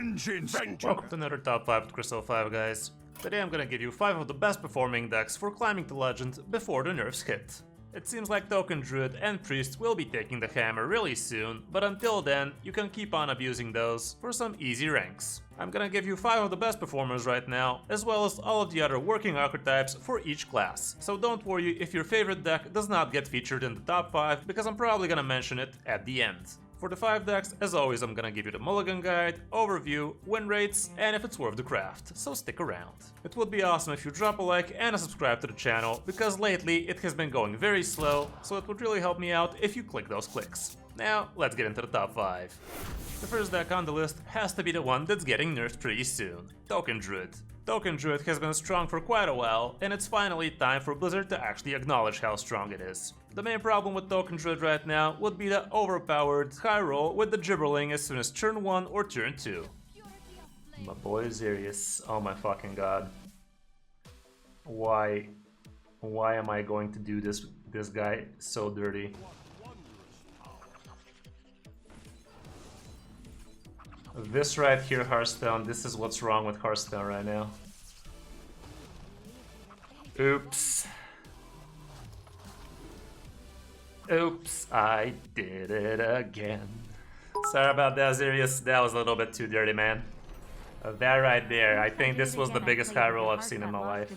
Vengeance! Welcome to another top 5 with Kris 05, guys. Today I'm gonna give you 5 of the best performing decks for climbing to Legend before the nerfs hit. It seems like Token Druid and Priest will be taking the hammer really soon, but until then, you can keep on abusing those for some easy ranks. I'm gonna give you 5 of the best performers right now, as well as all of the other working archetypes for each class. So don't worry if your favorite deck does not get featured in the top 5, because I'm probably gonna mention it at the end. For the 5 decks, as always, I'm gonna give you the mulligan guide, overview, win rates, and if it's worth the craft, so stick around. It would be awesome if you drop a like and a subscribe to the channel, because lately it has been going very slow, so it would really help me out if you click those clicks. Now, let's get into the top 5. The first deck on the list has to be the one that's getting nerfed pretty soon, Token Druid. Token Druid has been strong for quite a while, and it's finally time for Blizzard to actually acknowledge how strong it is. The main problem with Token Druid right now would be the overpowered high roll with the gibberling as soon as turn 1 or turn 2. My boy Zerius, oh my fucking god. Why am I going to do this guy so dirty? This right here, Hearthstone, this is what's wrong with Hearthstone right now. Oops. Oops, I did it again. Sorry about that, Zerius, that was a little bit too dirty, man. That right there, I think this was the biggest high roll I've seen in my life.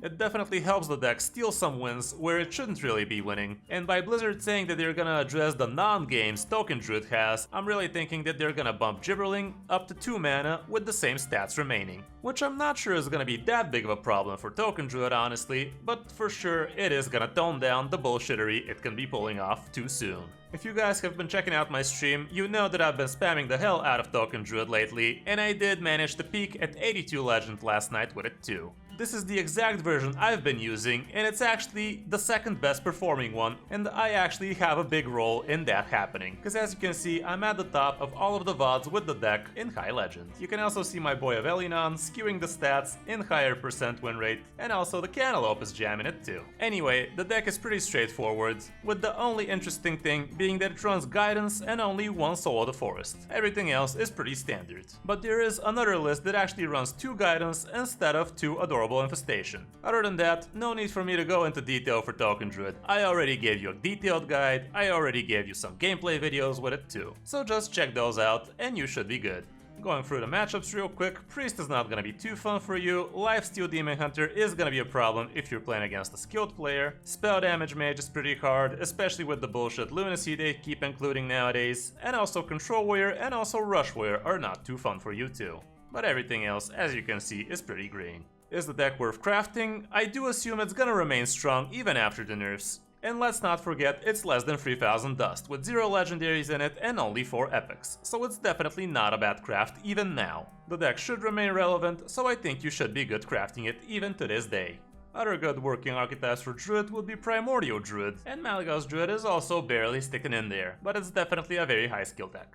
It definitely helps the deck steal some wins where it shouldn't really be winning. And by Blizzard saying that they're gonna address the non-games Token Druid has, I'm really thinking that they're gonna bump Gibberling up to 2 mana with the same stats remaining. Which I'm not sure is gonna be that big of a problem for Token Druid, honestly, but for sure it is gonna tone down the bullshittery it can be pulling off too soon. If you guys have been checking out my stream, you know that I've been spamming the hell out of Token Druid lately, and I did manage to peak at 82 Legend last night with it too. This is the exact version I've been using, and it's actually the second best performing one, and I actually have a big role in that happening, because as you can see, I'm at the top of all of the VODs with the deck in High Legend. You can also see my boy Avelinon skewing the stats in higher percent win rate, and also the Cantaloupe is jamming it too. Anyway, the deck is pretty straightforward, with the only interesting thing being that it runs Guidance and only 1 Soul of the Forest. Everything else is pretty standard. But there is another list that actually runs 2 Guidance instead of 2 Adorable Infestation. Other than that, no need for me to go into detail for Token Druid. I already gave you a detailed guide, I already gave you some gameplay videos with it too. So just check those out and you should be good. Going through the matchups real quick, Priest is not gonna be too fun for you, Lifesteal Demon Hunter is gonna be a problem if you're playing against a skilled player, Spell Damage Mage is pretty hard, especially with the bullshit Lunacy they keep including nowadays, and also Control Warrior and also Rush Warrior are not too fun for you too. But everything else, as you can see, is pretty green. Is the deck worth crafting? I do assume it's gonna remain strong even after the nerfs. And let's not forget, it's less than 3000 dust, with 0 legendaries in it and only 4 epics, so it's definitely not a bad craft even now. The deck should remain relevant, so I think you should be good crafting it even to this day. Other good working archetypes for Druid would be Primordial Druid, and Malygos Druid is also barely sticking in there, but it's definitely a very high skill deck.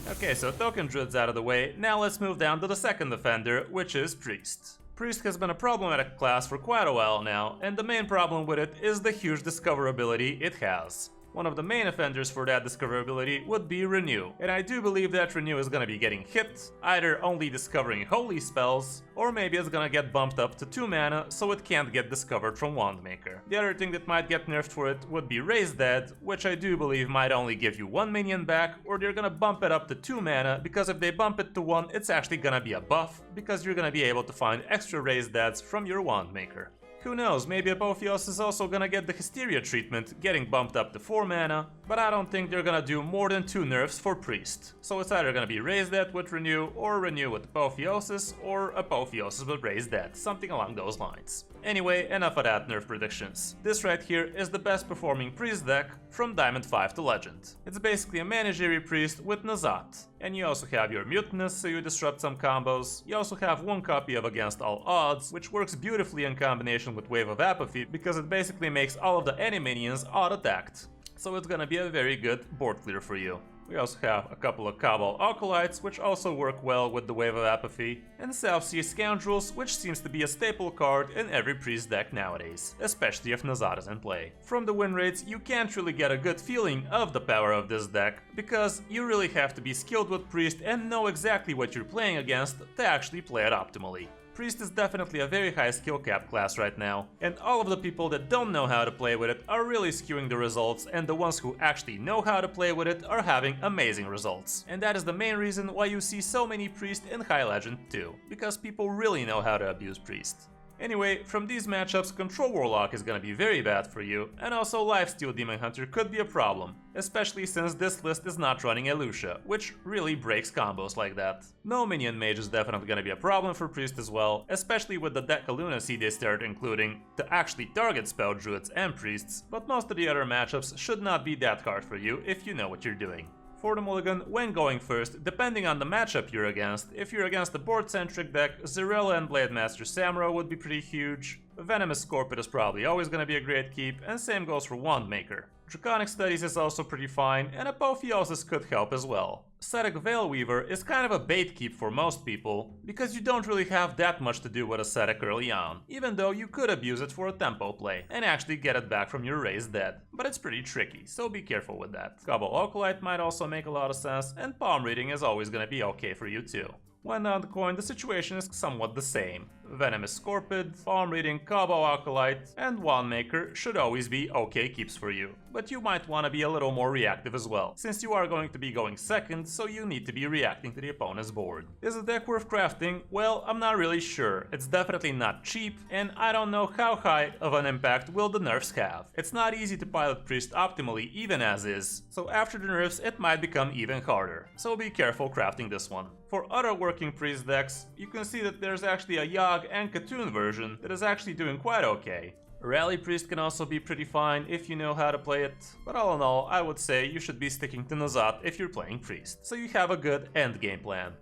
Okay, so Token Druid's out of the way, now let's move down to the second defender, which is Priest. Priest has been a problematic class for quite a while now, and the main problem with it is the huge discoverability it has. One of the main offenders for that discoverability would be Renew, and I do believe that Renew is gonna be getting hit, either only discovering holy spells, or maybe it's gonna get bumped up to 2 mana so it can't get discovered from Wandmaker. The other thing that might get nerfed for it would be Raise Dead, which I do believe might only give you 1 minion back, or they're gonna bump it up to 2 mana, because if they bump it to 1, it's actually gonna be a buff, because you're gonna be able to find extra Raise Deads from your Wandmaker. Who knows, maybe Apotheos is also gonna get the Hysteria treatment, getting bumped up to 4 mana, but I don't think they're gonna do more than 2 nerfs for Priest. So it's either gonna be Raise Dead with Renew, or Renew with Apotheosis, or Apotheosis with Raise Dead, something along those lines. Anyway, enough of that nerf predictions. This right here is the best performing Priest deck from Diamond 5 to Legend. It's basically a Menagerie Priest with Nazat. And you also have your Mutinous, so you disrupt some combos. You also have 1 copy of Against All Odds, which works beautifully in combination with Wave of Apathy, because it basically makes all of the enemy minions odd-attacked. So it's gonna be a very good board clear for you. We also have a couple of Cabal Acolytes, which also work well with the Wave of Apathy, and South Sea Scoundrels, which seems to be a staple card in every priest deck nowadays, especially if Nazad is in play. From the win rates, you can't really get a good feeling of the power of this deck, because you really have to be skilled with priest and know exactly what you're playing against to actually play it optimally. Priest is definitely a very high skill cap class right now, and all of the people that don't know how to play with it are really skewing the results, and the ones who actually know how to play with it are having amazing results. And that is the main reason why you see so many Priest in High Legend too, because people really know how to abuse Priest. Anyway, from these matchups, Control Warlock is gonna be very bad for you, and also Lifesteal Demon Hunter could be a problem, especially since this list is not running Elucia, which really breaks combos like that. No Minion Mage is definitely gonna be a problem for Priest as well, especially with the deck lunacy they started including to actually target spell druids and priests, but most of the other matchups should not be that hard for you if you know what you're doing. For the mulligan, when going first, depending on the matchup you're against, if you're against a board-centric deck, Zerella and Blademaster Samuro would be pretty huge, Venomous Scorpion is probably always gonna be a great keep, and same goes for Wandmaker. Draconic Studies is also pretty fine, and Apotheosis could help as well. Ascetic Veilweaver is kind of a bait keep for most people, because you don't really have that much to do with Ascetic early on, even though you could abuse it for a tempo play, and actually get it back from your raised dead. But it's pretty tricky, so be careful with that. Cabal Acolyte might also make a lot of sense, and Palm Reading is always gonna be okay for you too. When on the coin, the situation is somewhat the same. Venomous Scorpid, Palm Reading, Cabal Acolyte, and Wandmaker should always be okay keeps for you. But you might want to be a little more reactive as well, since you are going to be going second, so you need to be reacting to the opponent's board. Is the deck worth crafting? Well, I'm not really sure. It's definitely not cheap, and I don't know how high of an impact will the nerfs have. It's not easy to pilot Priest optimally even as is, so after the nerfs it might become even harder. So be careful crafting this one. For other working Priest decks, you can see that there's actually a Yogg and Katoon version that is actually doing quite okay. Rally Priest can also be pretty fine if you know how to play it, but all in all, I would say you should be sticking to Nazat if you're playing Priest, so you have a good end game plan.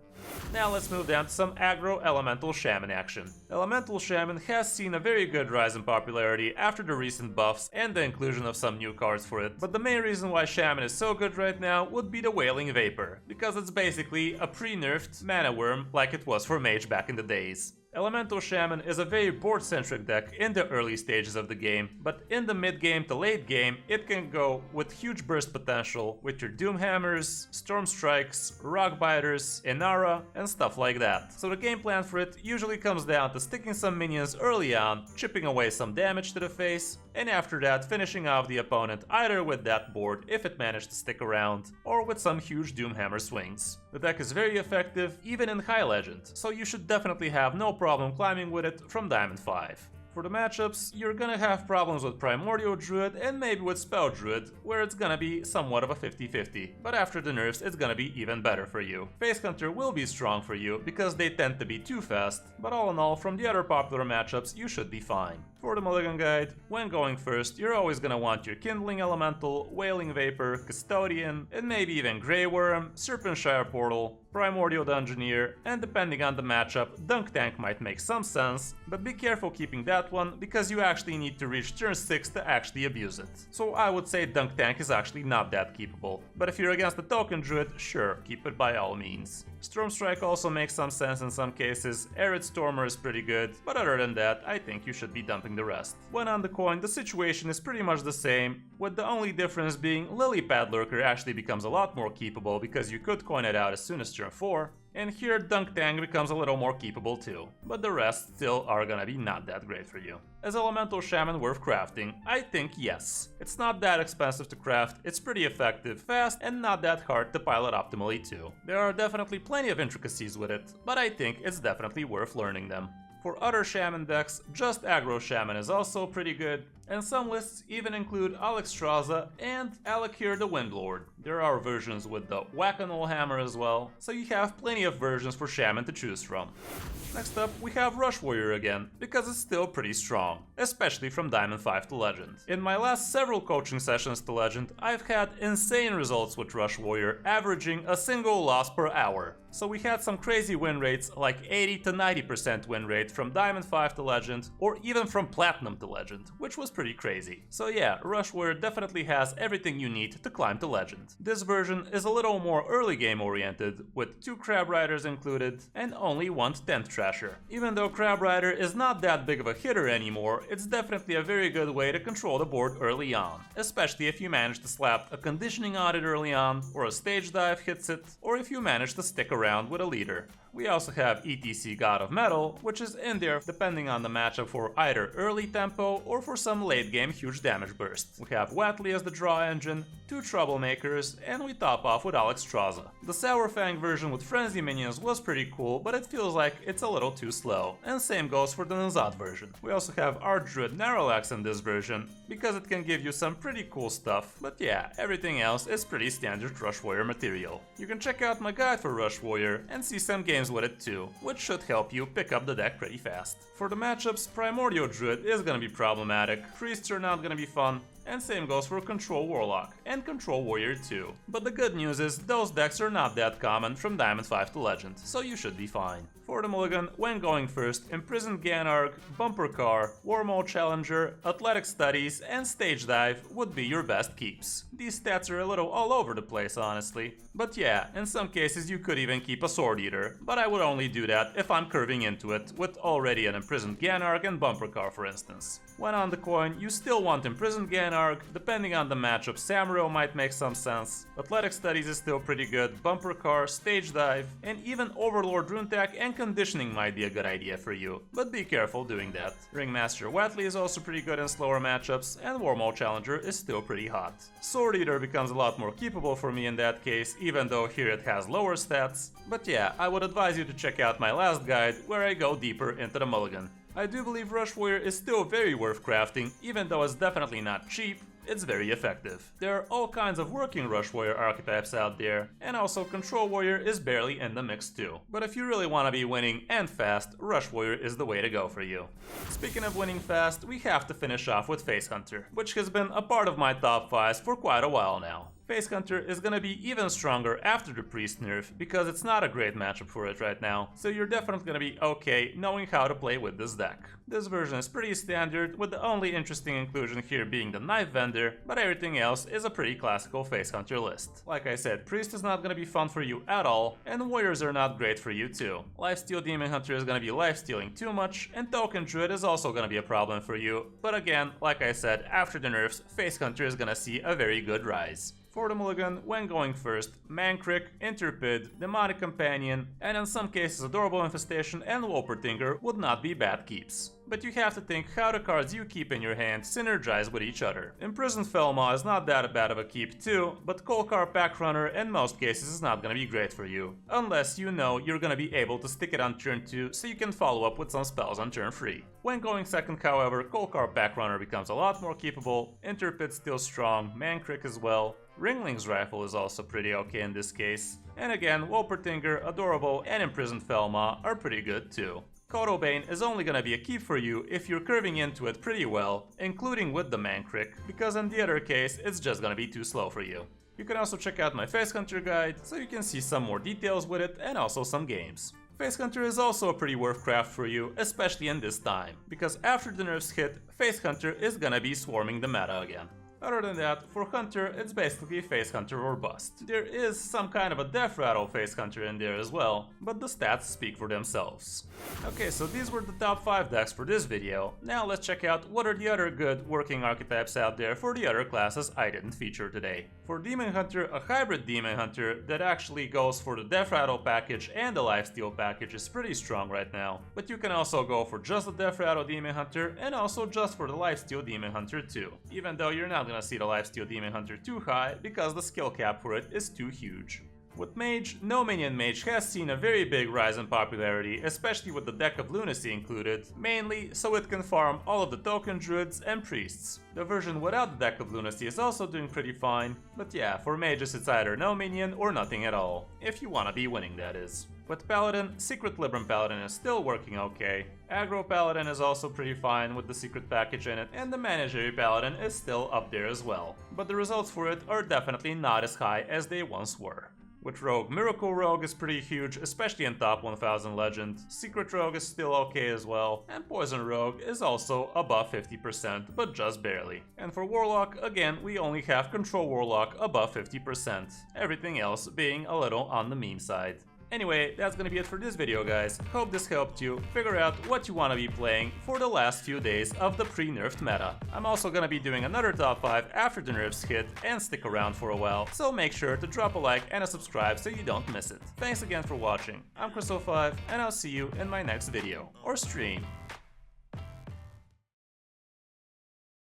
Now let's move down to some aggro Elemental Shaman action. Elemental Shaman has seen a very good rise in popularity after the recent buffs and the inclusion of some new cards for it, but the main reason why Shaman is so good right now would be the Wailing Vapor, because it's basically a pre-nerfed mana worm like it was for Mage back in the days. Elemental Shaman is a very board-centric deck in the early stages of the game, but in the mid-game to late game, it can go with huge burst potential with your Doomhammers, Storm Strikes, Rockbiters, Inara, and stuff like that. So the game plan for it usually comes down to sticking some minions early on, chipping away some damage to the face, and after that finishing off the opponent either with that board if it managed to stick around, or with some huge Doomhammer swings. The deck is very effective even in High Legend, so you should definitely have no problem climbing with it from Diamond 5. For the matchups, you're gonna have problems with Primordial Druid and maybe with Spell Druid, where it's gonna be somewhat of a 50-50, but after the nerfs it's gonna be even better for you. Face Hunter will be strong for you, because they tend to be too fast, but all in all, from the other popular matchups you should be fine. For the mulligan guide, when going first, you're always gonna want your Kindling Elemental, Wailing Vapor, Custodian, and maybe even Grey Worm, Serpentshire Portal, Primordial Dungeoneer, and depending on the matchup, Dunk Tank might make some sense, but be careful keeping that one, because you actually need to reach turn 6 to actually abuse it. So I would say Dunk Tank is actually not that keepable, but if you're against the Token Druid, sure, keep it by all means. Storm Strike also makes some sense in some cases, Arid Stormer is pretty good, but other than that, I think you should be dumping the rest. When on the coin, the situation is pretty much the same, with the only difference being Lilypad Lurker actually becomes a lot more keepable because you could coin it out as soon as turn 4, and here Dunk Tank becomes a little more keepable too, but the rest still are gonna be not that great for you. Is Elemental Shaman worth crafting? I think yes. It's not that expensive to craft, it's pretty effective, fast, and not that hard to pilot optimally too. There are definitely plenty of intricacies with it, but I think it's definitely worth learning them. For other Shaman decks, just Aggro Shaman is also pretty good, and some lists even include Alexstrasza and Alakir the Windlord. There are versions with the Whack-a-Mole Hammer as well, so you have plenty of versions for Shaman to choose from. Next up, we have Rush Warrior again, because it's still pretty strong, especially from Diamond 5 to Legend. In my last several coaching sessions to Legend, I've had insane results with Rush Warrior, averaging a single loss per hour. So we had some crazy win rates, like 80 to 90% win rate from Diamond 5 to Legend, or even from Platinum to Legend, which was pretty crazy. So yeah, Rush Warrior definitely has everything you need to climb to Legend. This version is a little more early game oriented, with 2 Crab Riders included and only 1 10th Trasher. Even though Crab Rider is not that big of a hitter anymore, it's definitely a very good way to control the board early on, especially if you manage to slap a conditioning on it early on, or a stage dive hits it, or if you manage to stick around with a leader. We also have ETC God of Metal, which is in there depending on the matchup for either early tempo or for some late game huge damage burst. We have Watley as the draw engine, 2 Troublemakers, and we top off with Alexstrasza. The Sour Fang version with Frenzy minions was pretty cool, but it feels like it's a little too slow, and same goes for the Nazad version. We also have our Druid Narrowlax in this version, because it can give you some pretty cool stuff, but yeah, everything else is pretty standard Rush Warrior material. You can check out my guide for Rush Warrior and see some games with it too, which should help you pick up the deck pretty fast. For the matchups, Primordial Druid is gonna be problematic, Priests are not gonna be fun, and same goes for Control Warlock and Control Warrior too. But the good news is those decks are not that common from Diamond 5 to Legend, so you should be fine. For the mulligan, when going first, Imprisoned Ganarg, Bumper Car, Wormhole Challenger, Athletic Studies, and Stage Dive would be your best keeps. These stats are a little all over the place, honestly. But yeah, in some cases you could even keep a Sword Eater, but I would only do that if I'm curving into it with already an Imprisoned Ganarg and Bumper Car, for instance. When on the coin, you still want Imprisoned Ganarg, depending on the matchup, Samuro might make some sense, Athletic Studies is still pretty good, Bumper Car, Stage Dive, and even Overlord Runetack and Conditioning might be a good idea for you, but be careful doing that. Ringmaster Watley is also pretty good in slower matchups, and Wormhole Challenger is still pretty hot. Sword Eater becomes a lot more keepable for me in that case, even though here it has lower stats, but yeah, I would advise you to check out my last guide, where I go deeper into the mulligan. I do believe Rush Warrior is still very worth crafting, even though it's definitely not cheap. It's very effective. There are all kinds of working Rush Warrior archetypes out there, and also Control Warrior is barely in the mix too. But if you really want to be winning and fast, Rush Warrior is the way to go for you. Speaking of winning fast, we have to finish off with Face Hunter, which has been a part of my top 5s for quite a while now. Face Hunter is gonna be even stronger after the Priest nerf, because it's not a great matchup for it right now, so you're definitely gonna be okay knowing how to play with this deck. This version is pretty standard, with the only interesting inclusion here being the Knife Vendor, but everything else is a pretty classical Face Hunter list. Like I said, Priest is not gonna be fun for you at all, and Warriors are not great for you too. Lifesteal Demon Hunter is gonna be lifestealing too much, and Token Druid is also gonna be a problem for you, but again, like I said, after the nerfs, Face Hunter is gonna see a very good rise. For the mulligan, when going first, Mankrik, Interpid, Demonic Companion, and in some cases Adorable Infestation and Wolpertinger would not be bad keeps. But you have to think how the cards you keep in your hand synergize with each other. Imprisoned Felmaw is not that bad of a keep too, but Kolkar Packrunner in most cases is not gonna be great for you. Unless you know you're gonna be able to stick it on turn 2 so you can follow up with some spells on turn 3. When going second, however, Kolkar Packrunner becomes a lot more keepable, Interpid's still strong, Mankrik as well. Ringling's Rifle is also pretty okay in this case. And again, Wolpertinger, Adorable, and Imprisoned Felmaw are pretty good too. Kotobane is only gonna be a keep for you if you're curving into it pretty well, including with the Mankrik, because in the other case, it's just gonna be too slow for you. You can also check out my Face Hunter guide, so you can see some more details with it and also some games. Face Hunter is also a pretty worth craft for you, especially in this time, because after the nerfs hit, Face Hunter is gonna be swarming the meta again. Other than that, for Hunter, it's basically Face Hunter or bust. There is some kind of a Death Rattle Face Hunter in there as well, but the stats speak for themselves. Okay, so these were the top 5 decks for this video. Now let's check out what are the other good working archetypes out there for the other classes I didn't feature today. For Demon Hunter, a hybrid Demon Hunter that actually goes for the Death Rattle package and the Lifesteal package is pretty strong right now. But you can also go for just the Death Rattle Demon Hunter and also just for the Lifesteal Demon Hunter too, even though you're not gonna see the Lifesteal Demon Hunter too high because the skill cap for it is too huge. With Mage, No Minion Mage has seen a very big rise in popularity, especially with the Deck of Lunacy included, mainly so it can farm all of the Token Druids and Priests. The version without the Deck of Lunacy is also doing pretty fine, but yeah, for Mages it's either no minion or nothing at all, if you wanna be winning that is. With Paladin, Secret Libram Paladin is still working okay. Aggro Paladin is also pretty fine with the secret package in it, and the Menagerie Paladin is still up there as well. But the results for it are definitely not as high as they once were. With Rogue, Miracle Rogue is pretty huge, especially in top 1000 Legend. Secret Rogue is still okay as well, and Poison Rogue is also above 50%, but just barely. And for Warlock, again, we only have Control Warlock above 50%, everything else being a little on the meme side. Anyway, that's gonna be it for this video, guys. Hope this helped you figure out what you wanna be playing for the last few days of the pre-nerfed meta. I'm also gonna be doing another top 5 after the nerfs hit, and stick around for a while, so make sure to drop a like and a subscribe so you don't miss it. Thanks again for watching. I'm Kris05, and I'll see you in my next video or stream.